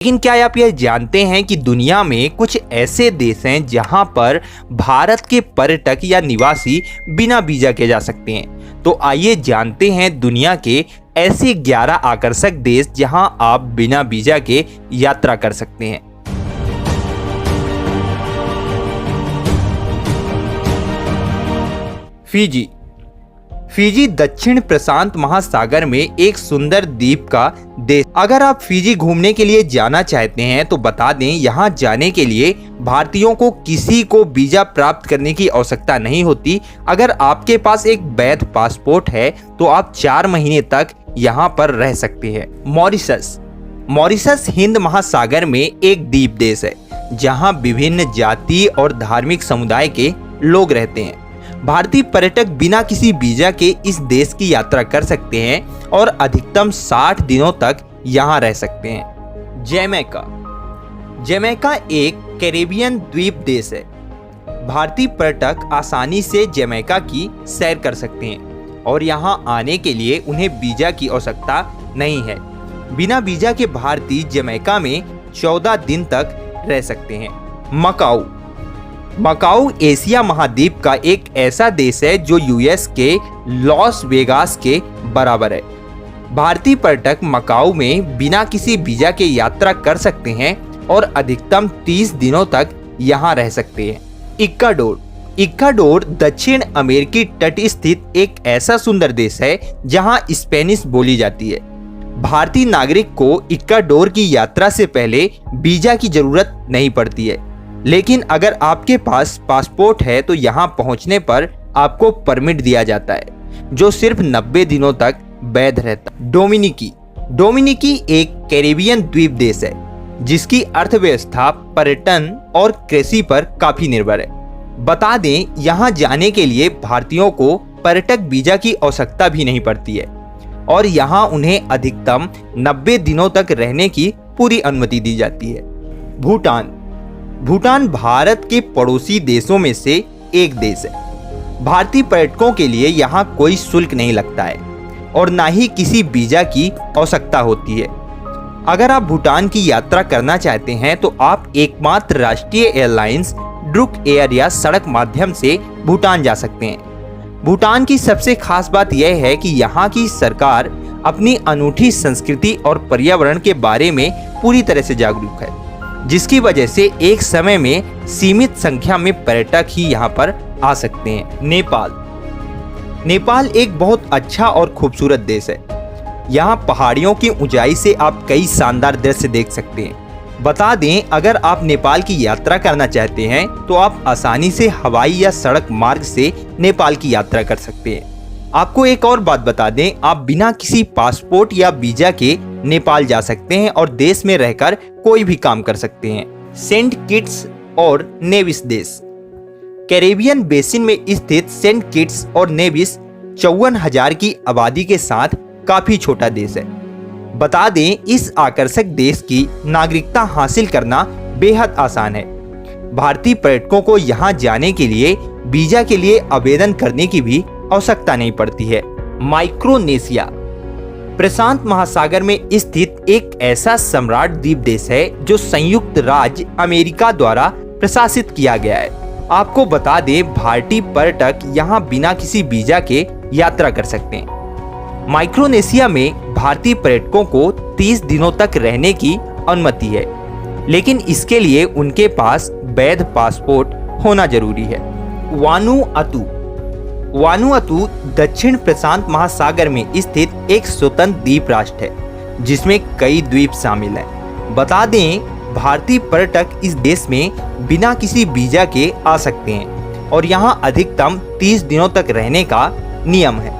लेकिन क्या आप यह जानते हैं कि दुनिया में कुछ ऐसे देश हैं जहां पर भारत के पर्यटक या निवासी बिना वीजा के जा सकते हैं। तो आइए जानते हैं दुनिया के ऐसे 11 आकर्षक देश जहां आप बिना वीजा के यात्रा कर सकते हैं। फिजी। फिजी दक्षिण प्रशांत महासागर में एक सुंदर द्वीप का देश। अगर आप फिजी घूमने के लिए जाना चाहते हैं तो बता दें, यहाँ जाने के लिए भारतीयों को किसी को वीजा प्राप्त करने की आवश्यकता नहीं होती। अगर आपके पास एक वैध पासपोर्ट है तो आप 4 महीने तक यहाँ पर रह सकते हैं। मॉरिशस। मॉरिशस हिंद महासागर में एक द्वीप देश है जहाँ विभिन्न जाति और धार्मिक समुदाय के लोग रहते हैं। भारतीय पर्यटक बिना किसी वीजा के इस देश की यात्रा कर सकते हैं और अधिकतम 60 दिनों तक यहाँ रह सकते हैं। जमैका। जमैका एक कैरेबियन द्वीप देश है। भारतीय पर्यटक आसानी से जमैका की सैर कर सकते हैं और यहाँ आने के लिए उन्हें वीजा की आवश्यकता नहीं है। बिना वीजा के भारतीय जमैका में 14 दिन तक रह सकते हैं। मकाऊ। मकाऊ एशिया महाद्वीप का एक ऐसा देश है जो यूएस के लॉस वेगास के बराबर है। भारतीय पर्यटक मकाऊ में बिना किसी वीजा के यात्रा कर सकते हैं और अधिकतम 30 दिनों तक यहाँ रह सकते हैं। इक्वाडोर। इक्वाडोर दक्षिण अमेरिकी तट स्थित एक ऐसा सुंदर देश है जहाँ स्पेनिश बोली जाती है। भारतीय नागरिक को इक्वाडोर की यात्रा से पहले वीजा की जरूरत नहीं पड़ती है, लेकिन अगर आपके पास पासपोर्ट है तो यहाँ पहुँचने पर आपको परमिट दिया जाता है जो सिर्फ 90 दिनों तक वैध रहता है। डोमिनिकी। डोमिनिकी एक कैरेबियन द्वीप देश है जिसकी अर्थव्यवस्था पर्यटन और कृषि पर काफी निर्भर है। बता दें, यहाँ जाने के लिए भारतीयों को पर्यटक वीजा की आवश्यकता भी नहीं पड़ती है और यहाँ उन्हें अधिकतम 90 दिनों तक रहने की पूरी अनुमति दी जाती है। भूटान। भूटान भारत के पड़ोसी देशों में से एक देश है। भारतीय पर्यटकों के लिए यहाँ कोई शुल्क नहीं लगता है और ना ही किसी वीजा की आवश्यकता होती है। अगर आप भूटान की यात्रा करना चाहते हैं तो आप एकमात्र राष्ट्रीय एयरलाइंस ड्रुक एयर या सड़क माध्यम से भूटान जा सकते हैं। भूटान की सबसे खास बात यह है कि यहाँ की सरकार अपनी अनूठी संस्कृति और पर्यावरण के बारे में पूरी तरह से जागरूक है, जिसकी वजह से एक समय में सीमित संख्या में पर्यटक ही यहाँ पर आ सकते हैं। नेपाल। नेपाल एक बहुत अच्छा और खूबसूरत देश है। यहाँ पहाड़ियों की ऊंचाई से आप कई शानदार दृश्य देख सकते हैं। बता दें, अगर आप नेपाल की यात्रा करना चाहते हैं तो आप आसानी से हवाई या सड़क मार्ग से नेपाल की यात्रा कर सकते हैं। आपको एक और बात बता दें, आप बिना किसी पासपोर्ट या वीजा के नेपाल जा सकते हैं और देश में रहकर कोई भी काम कर सकते हैं। सेंट किट्स और नेविस देश। कैरेबियन बेसिन में स्थित सेंट किट्स और नेविस 54,000 की आबादी के साथ काफी छोटा देश है। बता दें, इस आकर्षक देश की नागरिकता हासिल करना बेहद आसान है। भारतीय पर्यटकों को यहाँ जाने के लिए वीजा के लिए आवेदन करने की भी आवश्यकता नहीं पड़ती है। माइक्रोनेशिया प्रशांत महासागर में स्थित एक ऐसा सम्राट द्वीप देश है जो संयुक्त राज्य अमेरिका द्वारा प्रशासित किया गया है। आपको बता दें, भारतीय पर्यटक यहाँ बिना किसी वीजा के यात्रा कर सकते हैं। माइक्रोनेशिया में भारतीय पर्यटकों को 30 दिनों तक रहने की अनुमति है, लेकिन इसके लिए उनके पास वैध पासपोर्ट होना जरूरी है। वानुअतु। वानुअतु दक्षिण प्रशांत महासागर में स्थित एक स्वतंत्र द्वीप राष्ट्र है जिसमें कई द्वीप शामिल हैं। बता दें, भारतीय पर्यटक इस देश में बिना किसी वीजा के आ सकते हैं और यहाँ अधिकतम 30 दिनों तक रहने का नियम है।